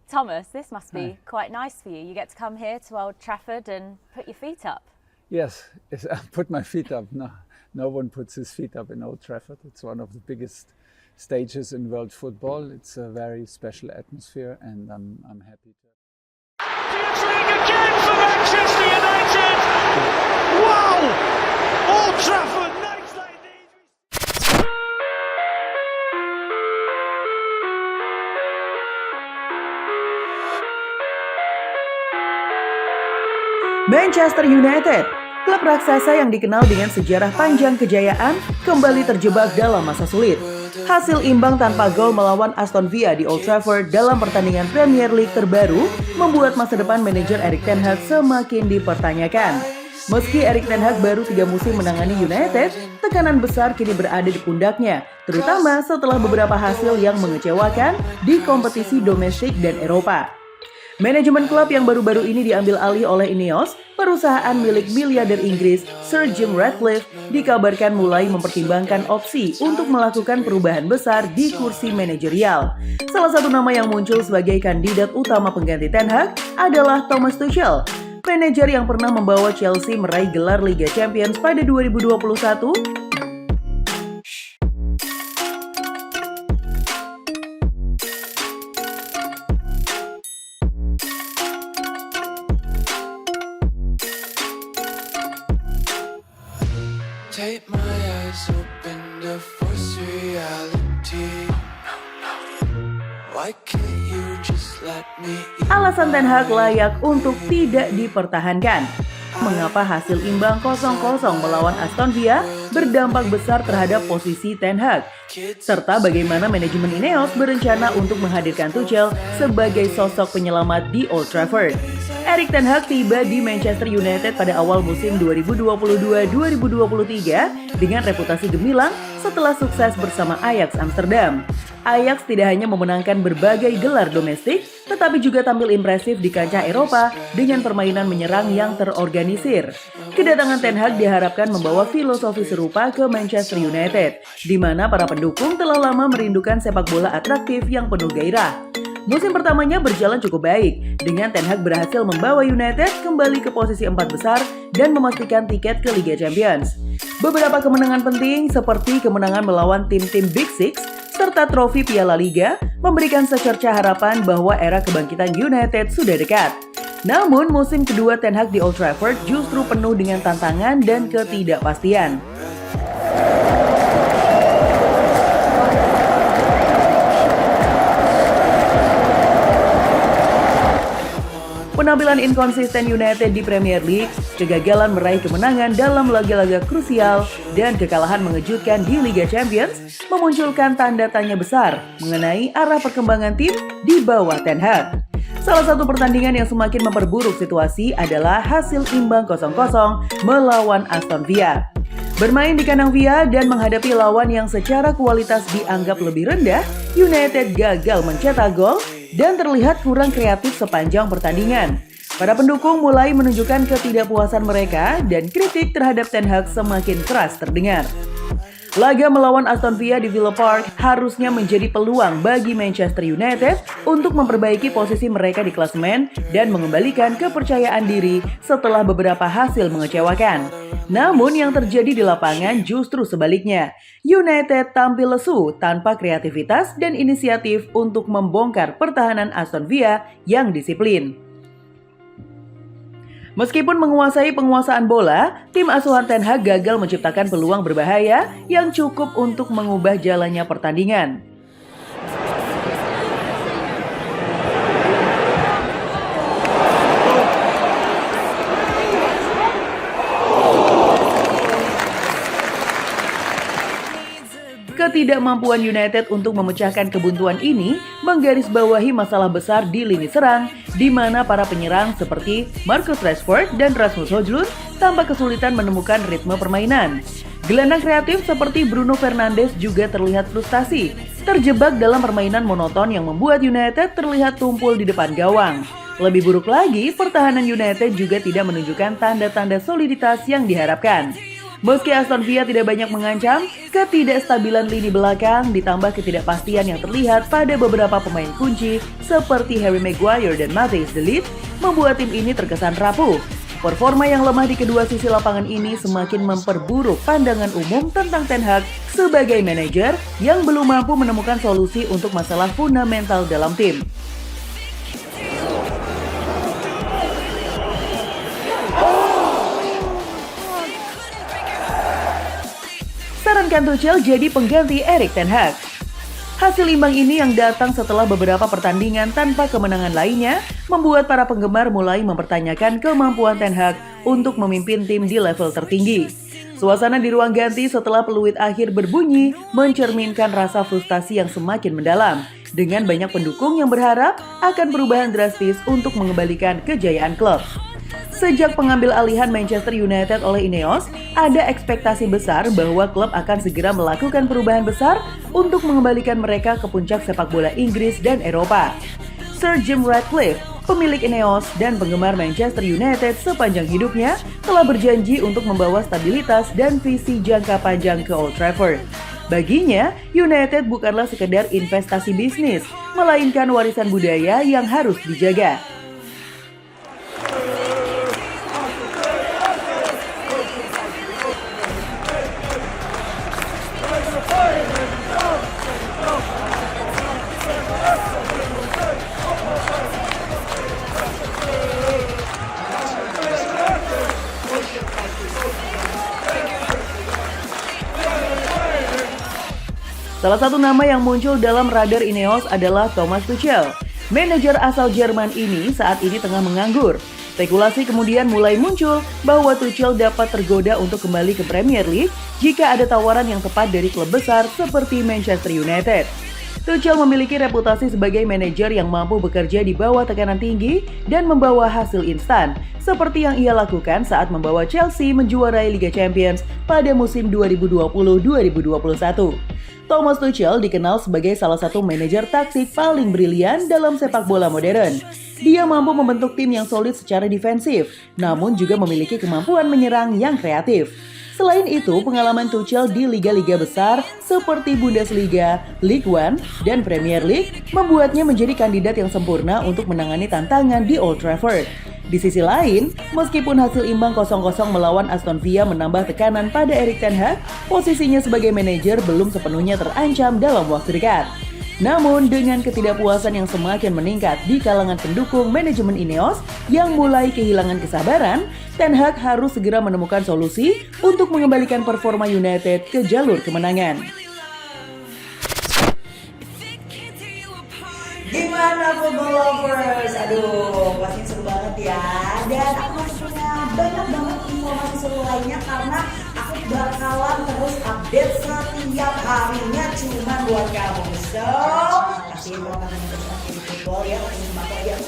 Thomas, this must be quite nice for you. You get to come here to Old Trafford and put your feet up. Yes, I put my feet up. No one puts his feet up in Old Trafford. It's one of the biggest stages in world football. It's a very special atmosphere, and I'm happy to. Champions League again for Manchester United! Wow! Old Trafford, nights like these. Manchester United, klub raksasa yang dikenal dengan sejarah panjang kejayaan, kembali terjebak dalam masa sulit. Hasil imbang tanpa gol melawan Aston Villa di Old Trafford dalam pertandingan Premier League terbaru membuat masa depan manajer Erik ten Hag semakin dipertanyakan. Meski Erik ten Hag baru 3 musim menangani United, tekanan besar kini berada di pundaknya, terutama setelah beberapa hasil yang mengecewakan di kompetisi domestik dan Eropa. Manajemen klub yang baru-baru ini diambil alih oleh Ineos, perusahaan milik miliarder Inggris Sir Jim Ratcliffe, dikabarkan mulai mempertimbangkan opsi untuk melakukan perubahan besar di kursi manajerial. Salah satu nama yang muncul sebagai kandidat utama pengganti Ten Hag adalah Thomas Tuchel, manajer yang pernah membawa Chelsea meraih gelar Liga Champions pada 2021. Take my eyes open to force reality. Why can't you just let me in? Alasan Ten Hag layak untuk tidak dipertahankan. Mengapa hasil imbang 0-0 melawan Aston Villa berdampak besar terhadap posisi Ten Hag? Serta bagaimana manajemen Ineos berencana untuk menghadirkan Tuchel sebagai sosok penyelamat di Old Trafford. Erik ten Hag tiba di Manchester United pada awal musim 2022-2023 dengan reputasi gemilang setelah sukses bersama Ajax Amsterdam. Ajax tidak hanya memenangkan berbagai gelar domestik, tetapi juga tampil impresif di kancah Eropa dengan permainan menyerang yang terorganisir. Kedatangan Ten Hag diharapkan membawa filosofi serupa ke Manchester United, di mana para pendukung telah lama merindukan sepak bola atraktif yang penuh gairah. Musim pertamanya berjalan cukup baik, dengan Ten Hag berhasil membawa United kembali ke posisi 4 besar dan memastikan tiket ke Liga Champions. Beberapa kemenangan penting seperti kemenangan melawan tim-tim Big Six serta trofi Piala Liga memberikan secerca harapan bahwa era kebangkitan United sudah dekat. Namun musim kedua Ten Hag di Old Trafford justru penuh dengan tantangan dan ketidakpastian. Penampilan inkonsisten United di Premier League, kegagalan meraih kemenangan dalam laga-laga krusial, dan kekalahan mengejutkan di Liga Champions memunculkan tanda tanya besar mengenai arah perkembangan tim di bawah Ten Hag. Salah satu pertandingan yang semakin memperburuk situasi adalah hasil imbang 0-0 melawan Aston Villa. Bermain di kandang Villa dan menghadapi lawan yang secara kualitas dianggap lebih rendah, United gagal mencetak gol dan terlihat kurang kreatif sepanjang pertandingan. Para pendukung mulai menunjukkan ketidakpuasan mereka dan kritik terhadap Ten Hag semakin keras terdengar. Laga melawan Aston Villa di Villa Park harusnya menjadi peluang bagi Manchester United untuk memperbaiki posisi mereka di klasemen dan mengembalikan kepercayaan diri setelah beberapa hasil mengecewakan. Namun yang terjadi di lapangan justru sebaliknya. United tampil lesu tanpa kreativitas dan inisiatif untuk membongkar pertahanan Aston Villa yang disiplin. Meskipun menguasai penguasaan bola, tim asuhan Ten Hag gagal menciptakan peluang berbahaya yang cukup untuk mengubah jalannya pertandingan. Ketidakmampuan United untuk memecahkan kebuntuan ini menggarisbawahi masalah besar di lini serang, di mana para penyerang seperti Marcus Rashford dan Rasmus Højlund tampak kesulitan menemukan ritme permainan. Gelandang kreatif seperti Bruno Fernandes juga terlihat frustasi, terjebak dalam permainan monoton yang membuat United terlihat tumpul di depan gawang. Lebih buruk lagi, pertahanan United juga tidak menunjukkan tanda-tanda soliditas yang diharapkan. Meski Aston Villa tidak banyak mengancam, ketidakstabilan lini belakang ditambah ketidakpastian yang terlihat pada beberapa pemain kunci seperti Harry Maguire dan Matthijs de Ligt membuat tim ini terkesan rapuh. Performa yang lemah di kedua sisi lapangan ini semakin memperburuk pandangan umum tentang Ten Hag sebagai manajer yang belum mampu menemukan solusi untuk masalah fundamental dalam tim. Sarankan Tuchel jadi pengganti Erik ten Hag. Hasil imbang ini yang datang setelah beberapa pertandingan tanpa kemenangan lainnya membuat para penggemar mulai mempertanyakan kemampuan Ten Hag untuk memimpin tim di level tertinggi. Suasana di ruang ganti setelah peluit akhir berbunyi mencerminkan rasa frustasi yang semakin mendalam, dengan banyak pendukung yang berharap akan perubahan drastis untuk mengembalikan kejayaan klub. Sejak pengambil alihan Manchester United oleh Ineos, ada ekspektasi besar bahwa klub akan segera melakukan perubahan besar untuk mengembalikan mereka ke puncak sepak bola Inggris dan Eropa. Sir Jim Ratcliffe, pemilik Ineos dan penggemar Manchester United sepanjang hidupnya, telah berjanji untuk membawa stabilitas dan visi jangka panjang ke Old Trafford. Baginya, United bukanlah sekedar investasi bisnis, melainkan warisan budaya yang harus dijaga. Salah satu nama yang muncul dalam radar Ineos adalah Thomas Tuchel. Manajer asal Jerman ini saat ini tengah menganggur. Spekulasi kemudian mulai muncul bahwa Tuchel dapat tergoda untuk kembali ke Premier League jika ada tawaran yang tepat dari klub besar seperti Manchester United. Tuchel memiliki reputasi sebagai manajer yang mampu bekerja di bawah tekanan tinggi dan membawa hasil instan, seperti yang ia lakukan saat membawa Chelsea menjuarai Liga Champions pada musim 2020-2021. Thomas Tuchel dikenal sebagai salah satu manajer taktik paling brilian dalam sepak bola modern. Dia mampu membentuk tim yang solid secara defensif, namun juga memiliki kemampuan menyerang yang kreatif. Selain itu, pengalaman Tuchel di liga-liga besar seperti Bundesliga, Ligue 1, dan Premier League membuatnya menjadi kandidat yang sempurna untuk menangani tantangan di Old Trafford. Di sisi lain, meskipun hasil imbang 0-0 melawan Aston Villa menambah tekanan pada Erik ten Hag, posisinya sebagai manajer belum sepenuhnya terancam dalam waktu dekat. Namun, dengan ketidakpuasan yang semakin meningkat di kalangan pendukung manajemen Ineos yang mulai kehilangan kesabaran, Ten Hag harus segera menemukan solusi untuk mengembalikan performa United ke jalur kemenangan. Gimana football lovers? Aduh, pasti seru banget ya. Dan aku masih punya banyak banget informasi seru lainnya karena aku bakalan terus update setiap harinya cuma buat kamu. So, pasti bakal terus update football ya. Untuk yang